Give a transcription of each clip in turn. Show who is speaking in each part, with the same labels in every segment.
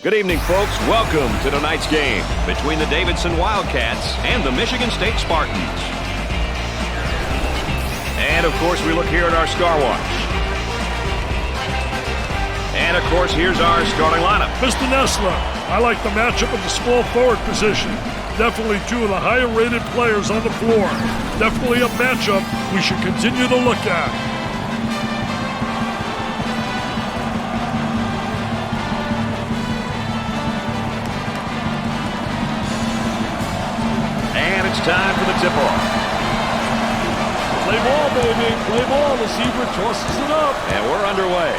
Speaker 1: Good evening, folks. Welcome to tonight's game between the Davidson Wildcats and the Michigan State Spartans. And, of course, we look here at our Star Watch. And, of course, here's our starting lineup.
Speaker 2: Mr. Nessler, I like the matchup at the small forward position. Definitely two of the higher-rated players on the floor. Definitely a matchup we should continue to look at.
Speaker 1: Time for the tip-off.
Speaker 2: Play ball, baby. Play ball. The receiver tosses it up.
Speaker 1: And we're underway.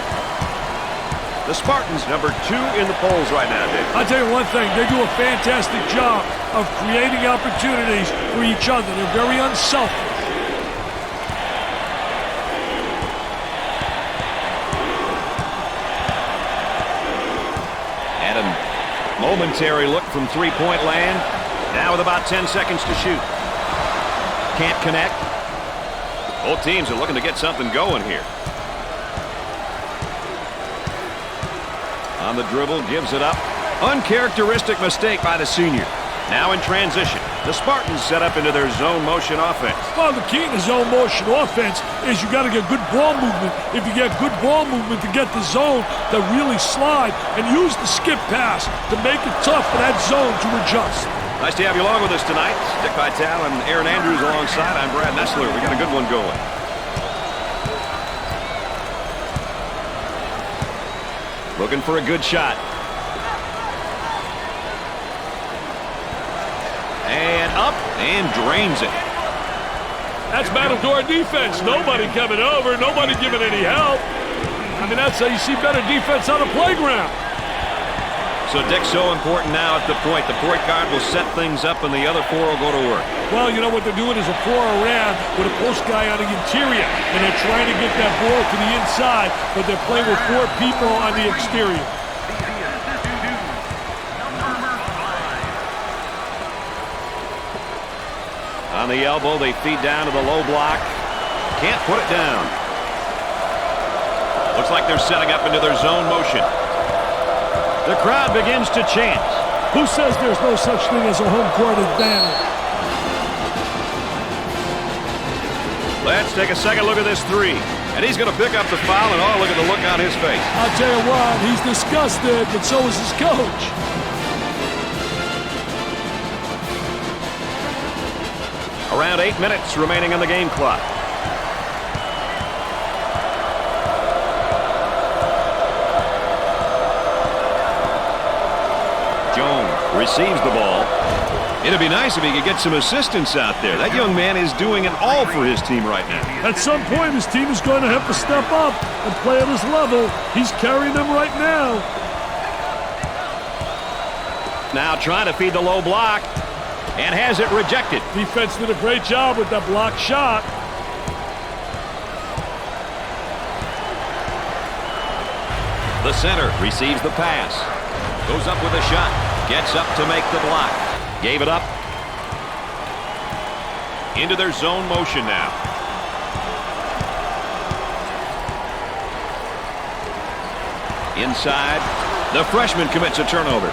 Speaker 1: The Spartans, number 2 in the polls right now, Dave.
Speaker 2: I'll tell you one thing. They do a fantastic job of creating opportunities for each other. They're very unselfish.
Speaker 1: And a momentary look from three-point land. Now with about 10 seconds to shoot. Can't connect. Both teams are looking to get something going here. On the dribble, gives it up. Uncharacteristic mistake by the senior. Now in transition. The Spartans set up into their zone motion offense.
Speaker 2: Well, the key to zone motion offense is you got to get good ball movement. If you get good ball movement to get the zone to really slide and use the skip pass to make it tough for that zone to adjust.
Speaker 1: Nice to have you along with us tonight. Dick Vitale and Aaron Andrews alongside. I'm Brad Nessler. We got a good one going. Looking for a good shot. And up and drains it.
Speaker 2: That's battledore defense. Nobody coming over. Nobody giving any help. I mean, that's how you see better defense on the playground.
Speaker 1: So Dick's so important now at the point. The point guard will set things up and the other four will go to work.
Speaker 2: Well, you know what they're doing is a 4 around with a post guy on the interior. And they're trying to get that ball to the inside, but they're playing with 4 people on the exterior.
Speaker 1: On the elbow, they feed down to the low block. Can't put it down. Looks like they're setting up into their zone motion. The crowd begins to chant.
Speaker 2: Who says there's no such thing as a home court advantage?
Speaker 1: Let's take a second look at this three. And he's going to pick up the foul, and oh, look at the look on his face.
Speaker 2: I'll tell you what, he's disgusted, but so is his coach.
Speaker 1: Around 8 minutes remaining on the game clock. Receives the ball. It'd be nice if he could get some assistance out there. That young man is doing it all for his team right now.
Speaker 2: At some point, his team is going to have to step up and play at his level. He's carrying them right now.
Speaker 1: Now trying to feed the low block and has it rejected.
Speaker 2: Defense did a great job with that block shot.
Speaker 1: The center receives the pass. Goes up with a shot. Gets up to make the block. Gave it up. Into their zone motion now. Inside. The freshman commits a turnover.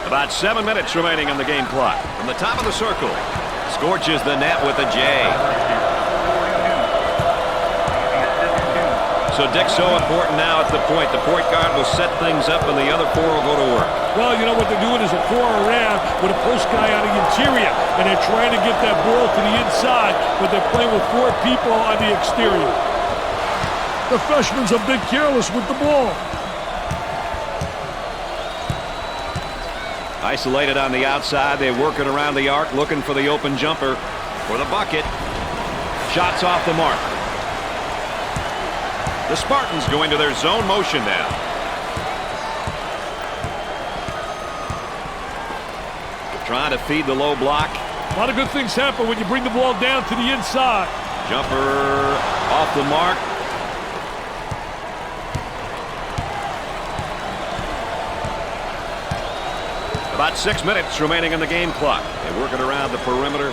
Speaker 1: About 7 minutes remaining on the game clock. From the top of the circle. Scorches the net with a J. So Dick's so important now at the point. The point guard will set things up and the other four will go to work.
Speaker 2: Well, you know what they're doing is a 4 around with a post guy on the interior. And they're trying to get that ball to the inside, but they're playing with 4 people on the exterior. The freshman's a bit careless with the ball.
Speaker 1: Isolated on the outside. They're working around the arc, looking for the open jumper for the bucket. Shots off the mark. The Spartans go into their zone motion now. Trying to feed the low block.
Speaker 2: A lot of good things happen when you bring the ball down to the inside.
Speaker 1: Jumper off the mark. About 6 minutes remaining on the game clock. They work it around the perimeter.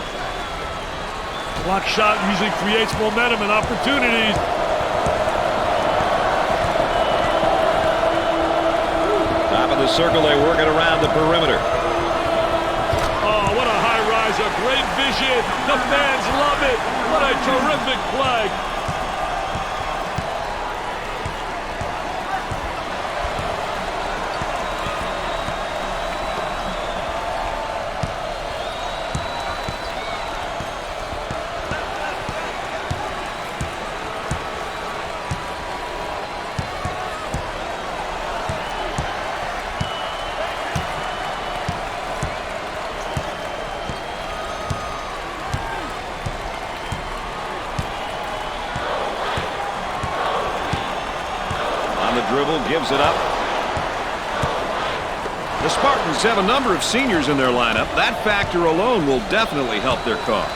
Speaker 2: Block shot usually creates momentum and opportunities.
Speaker 1: circle, they work it around the perimeter.
Speaker 2: Oh, what a high riser. Great vision. The fans love it. What a terrific play.
Speaker 1: Dribble, gives it up. The Spartans have a number of seniors in their lineup. That factor alone will definitely help their cause.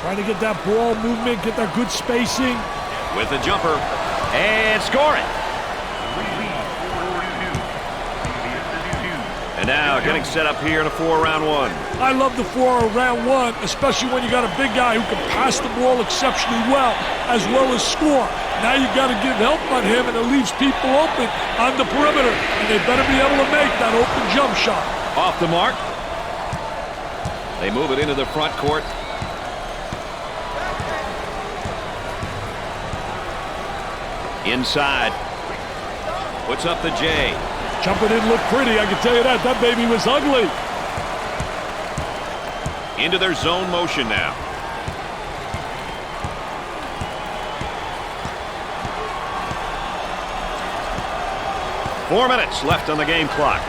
Speaker 2: Trying to get that ball movement, get that good spacing.
Speaker 1: With a jumper, and scoring. And now getting set up here in a 4-round one.
Speaker 2: I love the 4-round one, especially when you got a big guy who can pass the ball exceptionally well as score. Now you got to give help on him, and it leaves people open on the perimeter, and they better be able to make that open jump shot.
Speaker 1: Off the mark. They move it into the front court. Inside. Puts up the J.
Speaker 2: Jumper didn't look pretty, I can tell you that. That baby was ugly.
Speaker 1: Into their zone motion now. Four minutes left on the game clock.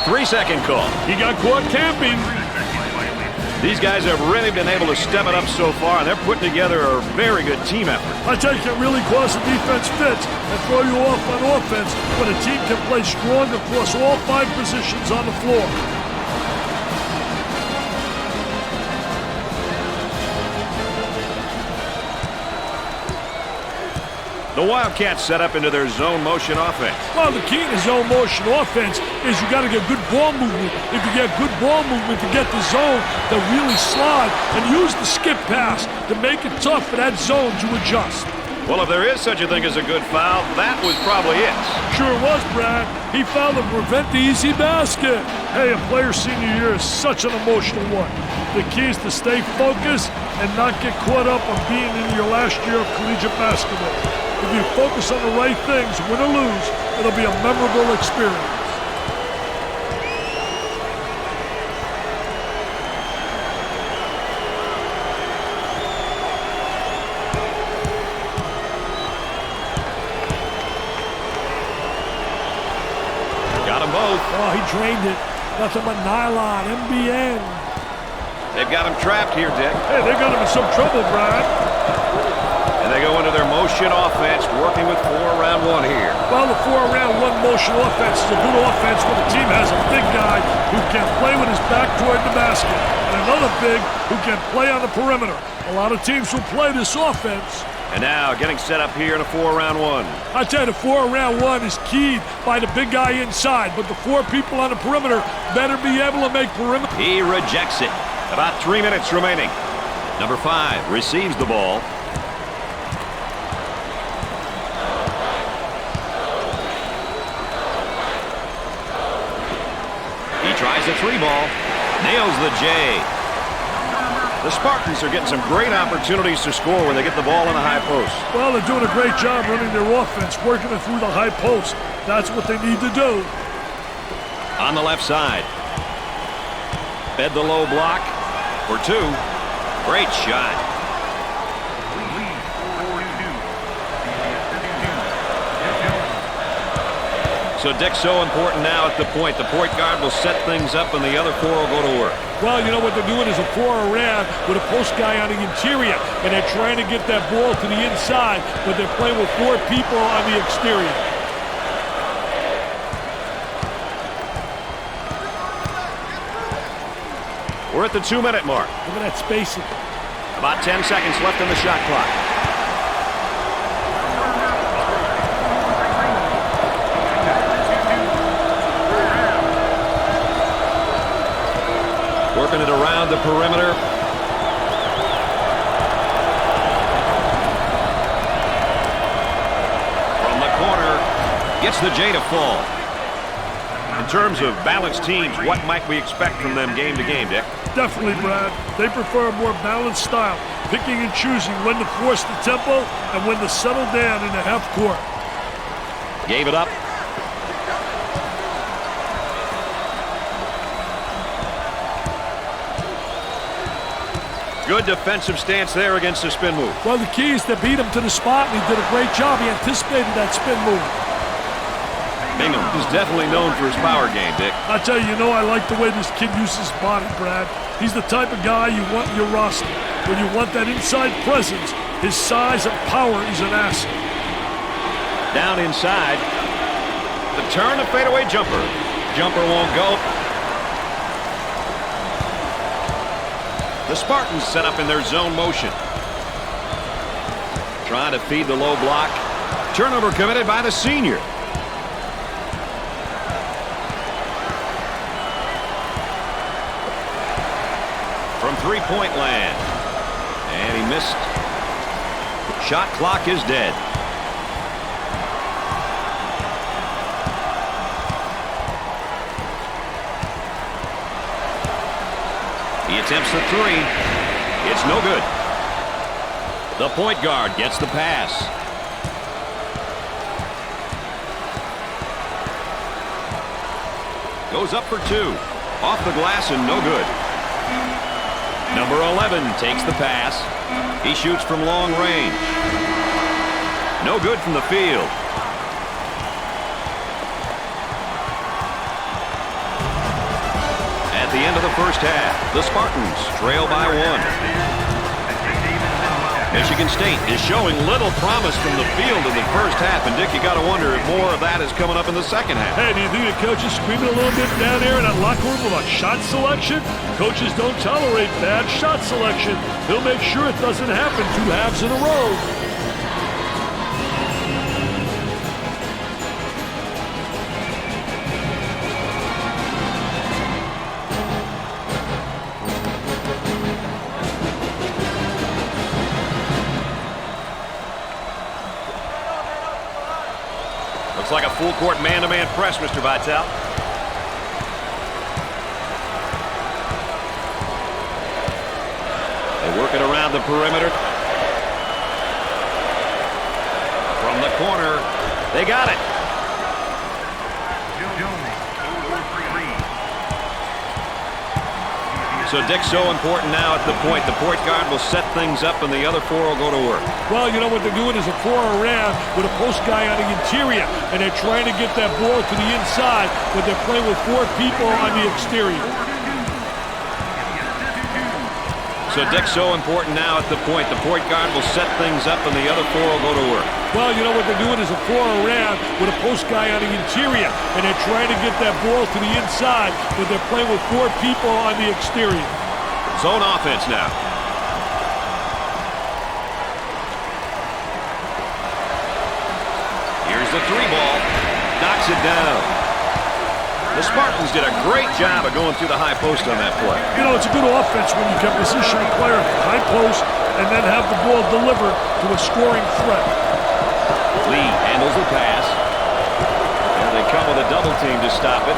Speaker 1: Three-second call.
Speaker 2: He got caught camping.
Speaker 1: These guys have really been able to step it up so far, and they're putting together a very good team effort.
Speaker 2: I tell you, can really cause the defense fits and throw you off on offense when a team can play strong across all 5 positions on the floor.
Speaker 1: The Wildcats set up into their zone motion offense.
Speaker 2: Well, the key to zone motion offense is you got to get good ball movement. If you get good ball movement to get the zone to really slide and use the skip pass to make it tough for that zone to adjust.
Speaker 1: Well, if there is such a thing as a good foul, that was probably it.
Speaker 2: Sure was, Brad. He fouled to prevent the easy basket. Hey, a player's senior year is such an emotional one. The key is to stay focused and not get caught up on being in your last year of collegiate basketball. If you focus on the right things, win or lose, it'll be a memorable experience.
Speaker 1: Got them both.
Speaker 2: Oh, he drained it. Nothing but nylon, MBN.
Speaker 1: They've got him trapped here, Dick.
Speaker 2: Hey, they got him in some trouble, Brad.
Speaker 1: And they go into their motion offense, working with 4-round one here.
Speaker 2: Well, the 4-round one motion offense is a good offense when the team has a big guy who can play with his back toward the basket and another big who can play on the perimeter. A lot of teams will play this offense.
Speaker 1: And now getting set up here in a 4-round one.
Speaker 2: I tell you, the 4-round one is keyed by the big guy inside, but the 4 people on the perimeter better be able to make perimeter.
Speaker 1: He rejects it. About 3 minutes remaining. Number 5 receives the ball. He tries the 3-ball. Nails the J. The Spartans are getting some great opportunities to score when they get the ball in the high post.
Speaker 2: Well, they're doing a great job running their offense, working it through the high post. That's what they need to do.
Speaker 1: On the left side. Fed the low block for 2. Great shot. So Dick's so important now at the point. The point guard will set things up and the other 4 will go to work.
Speaker 2: Well, you know what they're doing is a 4-around with a post guy on the interior, and they're trying to get that ball to the inside, but they're playing with 4 people on the exterior.
Speaker 1: We're at the 2-minute mark.
Speaker 2: Look at that spacing.
Speaker 1: About 10 seconds left on the shot clock. Working it around the perimeter. From the corner, gets the J to fall. In terms of balanced teams, what might we expect from them game to game, Dick?
Speaker 2: Definitely, Brad. They prefer a more balanced style, picking and choosing when to force the tempo and when to settle down in the half court.
Speaker 1: Gave it up. Good defensive stance there against the spin move.
Speaker 2: Well, the key is to beat him to the spot, and he did a great job. He anticipated that spin move.
Speaker 1: Bingham is definitely known for his power game, Dick.
Speaker 2: I tell you, I like the way this kid uses his body, Brad. He's the type of guy you want in your roster. When you want that inside presence, his size and power is an asset.
Speaker 1: Down inside. The turn, a fadeaway jumper. Jumper won't go. The Spartans set up in their zone motion. Trying to feed the low block. Turnover committed by the senior. From three-point land. And he missed. Shot clock is dead. He attempts the three. It's no good. The point guard gets the pass. Goes up for two. Off the glass and no good. Number 11 takes the pass. He shoots from long range. No good from the field. At the end of the first half, the Spartans trail by one. Michigan State is showing little promise from the field in the first half, and Dick, you got to wonder if more of that is coming up in the second half.
Speaker 2: Hey, do you think the coach is screaming a little bit down there in that locker room about shot selection? Coaches don't tolerate bad shot selection. He'll make sure it doesn't happen 2 halves in a row.
Speaker 1: Looks like a full-court man-to-man press, Mr. Vitale. They work it around the perimeter. From the corner, they got it. So Dick's so important now at the point. The point guard will set things up and the other four will go to work.
Speaker 2: Well, what they're doing is a 4 around with a post guy on the interior, and they're trying to get that ball to the inside, but they're playing with 4 people on the exterior.
Speaker 1: So Dick's so important now at the point. The point guard will set things up and the other four will go to work.
Speaker 2: Well, what they're doing is a 4 around with a post guy on the interior, and they're trying to get that ball to the inside, but they're playing with 4 people on the exterior.
Speaker 1: Zone offense now. Here's the 3 ball. Knocks it down. The Spartans did a great job of going through the high post on that play.
Speaker 2: It's a good offense when you can position a player at the high post and then have the ball delivered to a scoring threat.
Speaker 1: Lee handles the pass. And they come with a double team to stop it.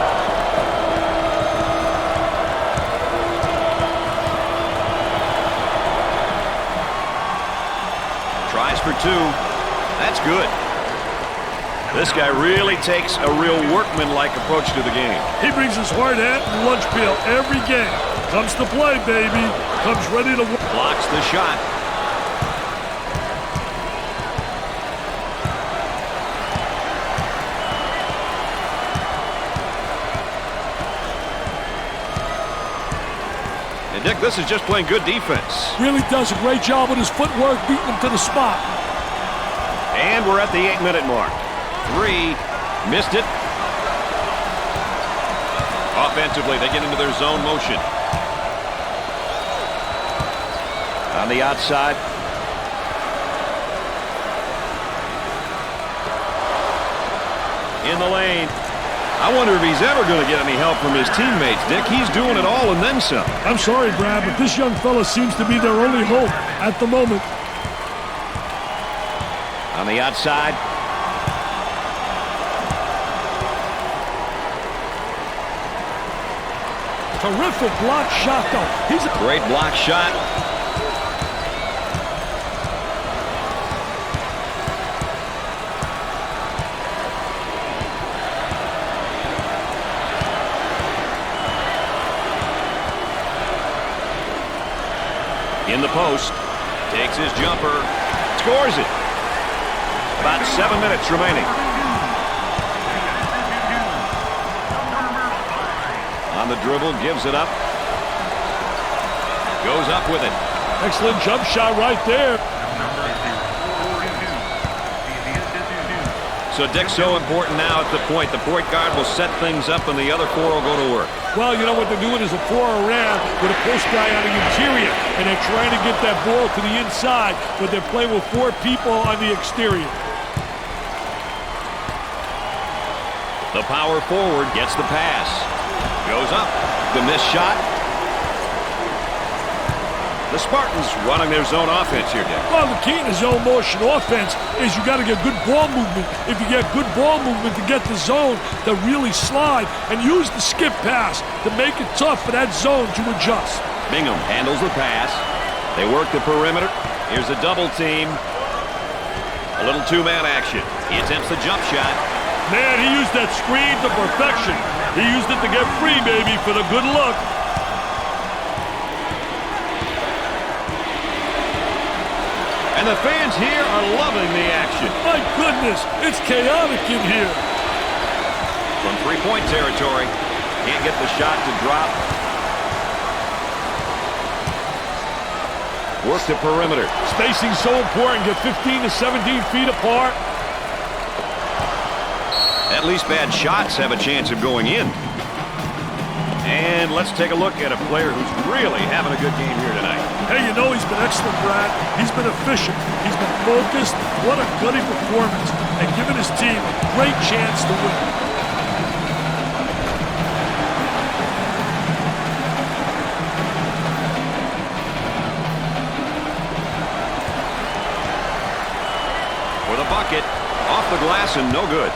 Speaker 1: Tries for 2. That's good. This guy really takes a real workman-like approach to the game.
Speaker 2: He brings his hard hat and lunch pail every game. Comes to play, baby. Comes ready to work.
Speaker 1: Blocks the shot. And Dick, this is just playing good defense.
Speaker 2: Really does a great job with his footwork, beating him to the spot.
Speaker 1: And we're at the 8-minute mark. 3, missed it. Offensively, they get into their zone motion. On the outside. In the lane. I wonder if he's ever going to get any help from his teammates, Dick. He's doing it all and then some.
Speaker 2: I'm sorry, Brad, but this young fella seems to be their only hope at the moment.
Speaker 1: On the outside.
Speaker 2: Terrific block shot, though. He's a
Speaker 1: great block shot. In the post, takes his jumper, scores it. About 7 minutes remaining. On the dribble, gives it up. Goes up with it.
Speaker 2: Excellent jump shot right there.
Speaker 1: So Dick's so important now at the point. The point guard will set things up and the other four will go to work.
Speaker 2: Well, you know what they're doing is a 4 around with a post guy on the interior, and they're trying to get that ball to the inside, but they're playing with 4 people on the exterior.
Speaker 1: The power forward gets the pass. Goes up. The missed shot. The Spartans running their zone offense here, Dick.
Speaker 2: Well, the key in zone motion offense is you got to get good ball movement. If you get good ball movement to get the zone to really slide and use the skip pass to make it tough for that zone to adjust.
Speaker 1: Bingham handles the pass. They work the perimeter. Here's a double team. A little two-man action. He attempts the jump shot.
Speaker 2: Man, he used that screen to perfection. He used it to get free, baby, for the good look.
Speaker 1: And the fans here are loving the action.
Speaker 2: My goodness, it's chaotic in here.
Speaker 1: From three-point territory. Can't get the shot to drop. Work the perimeter.
Speaker 2: Spacing so important. Get 15 to 17 feet apart.
Speaker 1: At least bad shots have a chance of going in. And let's take a look at a player who's really having a good game here tonight.
Speaker 2: Hey, you know he's been excellent, Brad. He's been efficient. He's been focused. What a gutty performance. And giving his team a great chance to win.
Speaker 1: For the bucket. Off the glass and no good.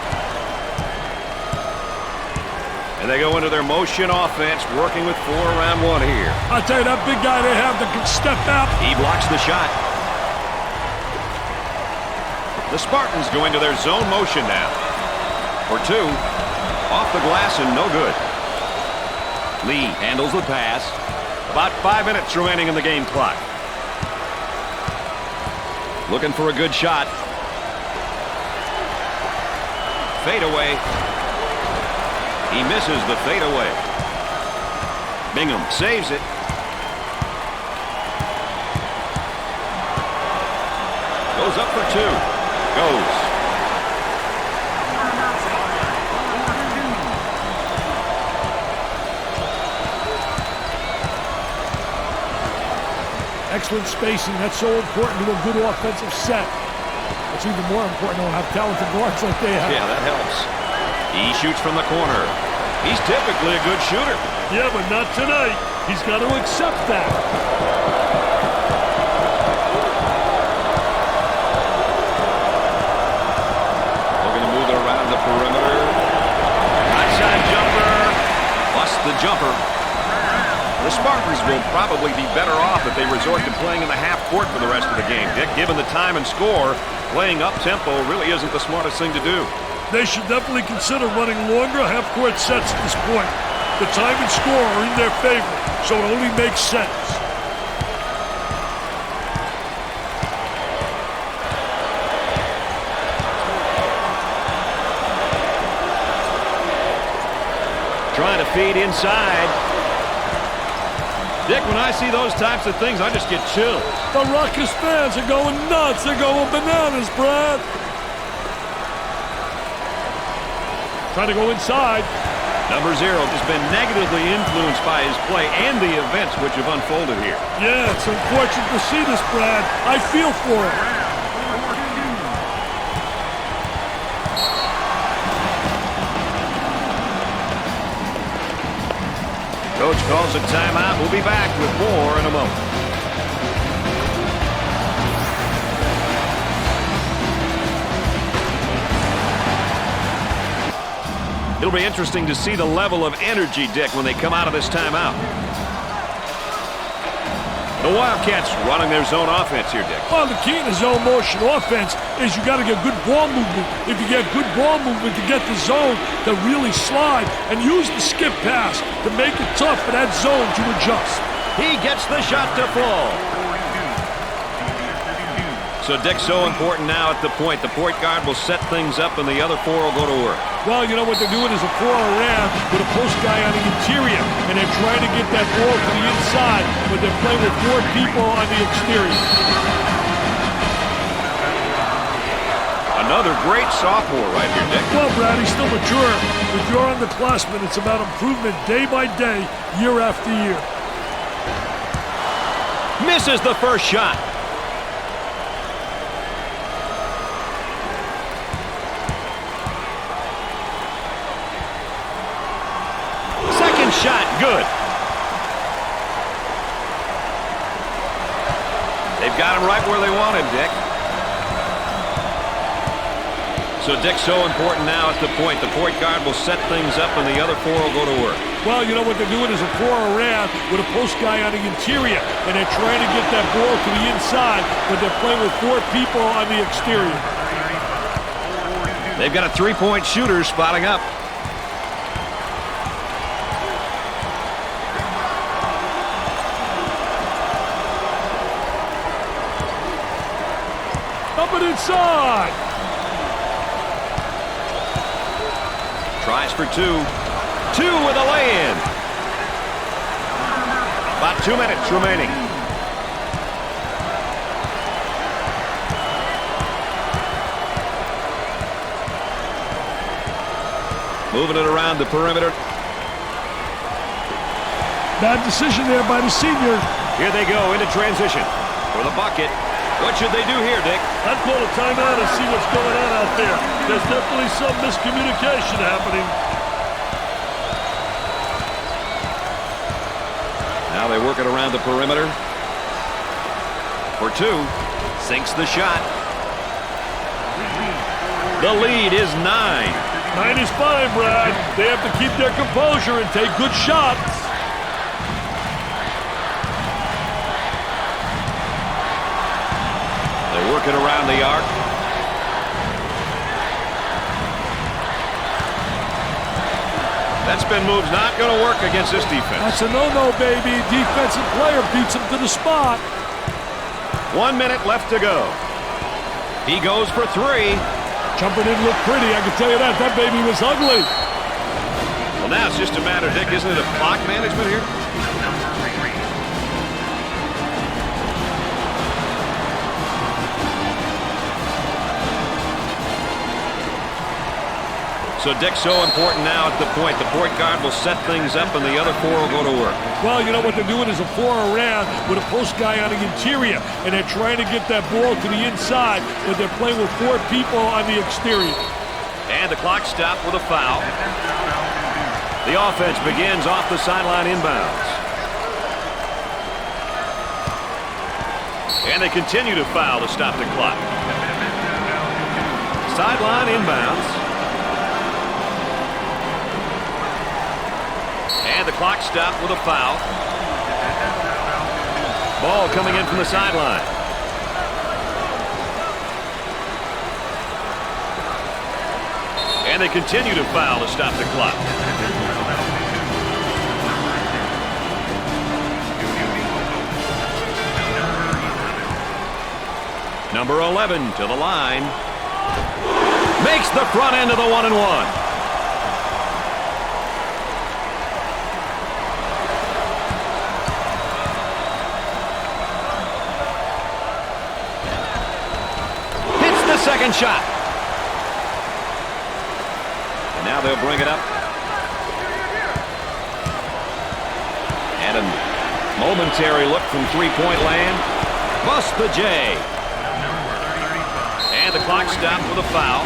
Speaker 1: And they go into their motion offense, working with 4 around 1 here.
Speaker 2: I tell you, that big guy they have that can step out.
Speaker 1: He blocks the shot. The Spartans go into their zone motion now. For 2. Off the glass and no good. Lee handles the pass. About 5 minutes remaining in the game clock. Looking for a good shot. Fade away. He misses the fadeaway. Bingham saves it. Goes up for 2. Goes.
Speaker 2: Excellent spacing. That's so important to a good offensive set. It's even more important to have talented guards like they have.
Speaker 1: Yeah, that helps. He shoots from the corner. He's typically a good shooter.
Speaker 2: Yeah, but not tonight. He's got to accept that.
Speaker 1: Looking to move it around the perimeter. Outside jumper. Busts the jumper. The Spartans will probably be better off if they resort to playing in the half court for the rest of the game. Dick, given the time and score, playing up-tempo really isn't the smartest thing to do.
Speaker 2: They should definitely consider running longer half-court sets at this point. The time and score are in their favor, so it only makes sense.
Speaker 1: Trying to feed inside. Dick, when I see those types of things, I just get chills.
Speaker 2: The Rutgers fans are going nuts. They're going bananas, Brad. Trying to go inside.
Speaker 1: Number 0 just been negatively influenced by his play and the events which have unfolded here.
Speaker 2: Yeah, it's unfortunate to see this, Brad. I feel for him.
Speaker 1: Coach calls a timeout. We'll be back with more in a moment. It'll be interesting to see the level of energy, Dick, when they come out of this timeout. The Wildcats running their zone offense here, Dick.
Speaker 2: Well, the key to zone motion offense is you got to get good ball movement. If you get good ball movement to get the zone to really slide and use the skip pass to make it tough for that zone to adjust.
Speaker 1: He gets the shot to fall. So, Dick, so important now at the point. The point guard will set things up and the other four will go to work.
Speaker 2: Well, you know what they're doing is a 4-around with a post guy on the interior, and they're trying to get that ball to the inside, but they're playing with 4 people on the exterior.
Speaker 1: Another great sophomore right here, Dick.
Speaker 2: Well, Brad, he's still mature. If you're underclassmen, it's about improvement day by day, year after year.
Speaker 1: Misses the first shot. Shot, good. They've got him right where they want him, Dick. So, Dick, so important now at the point. The point guard will set things up and the other four will go to work.
Speaker 2: Well, you know what they're doing is a 4-around with a post guy on the interior, and they're trying to get that ball to the inside, but they're playing with 4 people on the exterior.
Speaker 1: They've got a 3-point shooter spotting up.
Speaker 2: Up and inside.
Speaker 1: Tries for 2. 2 with a lay-in. About 2 minutes remaining. Moving it around the perimeter.
Speaker 2: Bad decision there by the senior.
Speaker 1: Here they go into transition for the bucket. What should they do here, Dick?
Speaker 2: I'd call a timeout and see what's going on out there. There's definitely some miscommunication happening.
Speaker 1: Now they work it around the perimeter. For 2. Sinks the shot. The lead is 9.
Speaker 2: 9 is fine, Brad. They have to keep their composure and take good shots.
Speaker 1: They work it around the arc. That spin move's not going to work against this defense.
Speaker 2: That's a no-no, baby. Defensive player beats him to the spot.
Speaker 1: 1 minute left to go. He goes for 3.
Speaker 2: Jumper didn't look pretty, I can tell you that. That baby was ugly.
Speaker 1: Well, now it's just a matter, Dick, isn't it, of clock management here? So, Dick, so important now at the point. The point guard will set things up and the other four will go to work.
Speaker 2: Well, you know what they're doing is a 4-around with a post guy on the interior, and they're trying to get that ball to the inside, but they're playing with 4 people on the exterior.
Speaker 1: And the clock stopped with a foul. The offense begins off the sideline inbounds. And they continue to foul to stop the clock. Sideline inbounds. And the clock stopped with a foul. Ball coming in from the sideline. And they continue to foul to stop the clock. Number 11 to the line. Makes the front end of the 1-and-1. Second shot. And now they'll bring it up. And a momentary look from three-point land. Bust the J. And the clock stopped with a foul.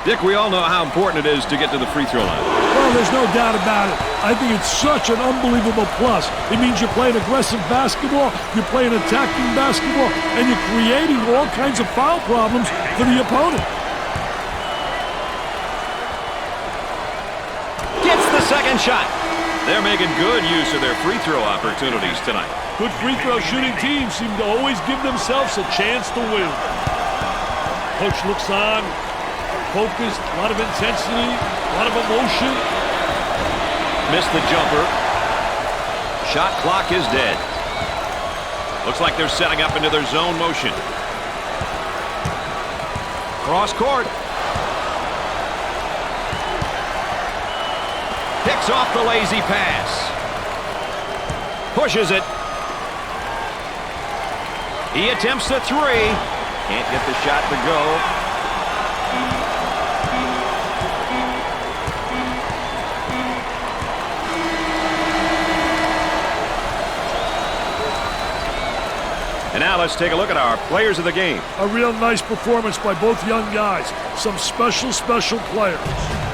Speaker 1: Dick, we all know how important it is to get to the free throw line.
Speaker 2: Well, there's no doubt about it. I think it's such an unbelievable plus. It means you're playing aggressive basketball, you're playing attacking basketball, and you're creating all kinds of foul problems for the opponent.
Speaker 1: Gets the second shot. They're making good use of their free throw opportunities tonight.
Speaker 2: Good free throw shooting teams seem to always give themselves a chance to win. Coach looks on, focused, a lot of intensity, a lot of emotion.
Speaker 1: Missed the jumper. Shot clock is dead. Looks like they're setting up into their zone motion. Cross court. Picks off the lazy pass. Pushes it. He attempts the three. Can't get the shot to go. And now let's take a look at our players of the game.
Speaker 2: A real nice performance by both young guys. Some special players.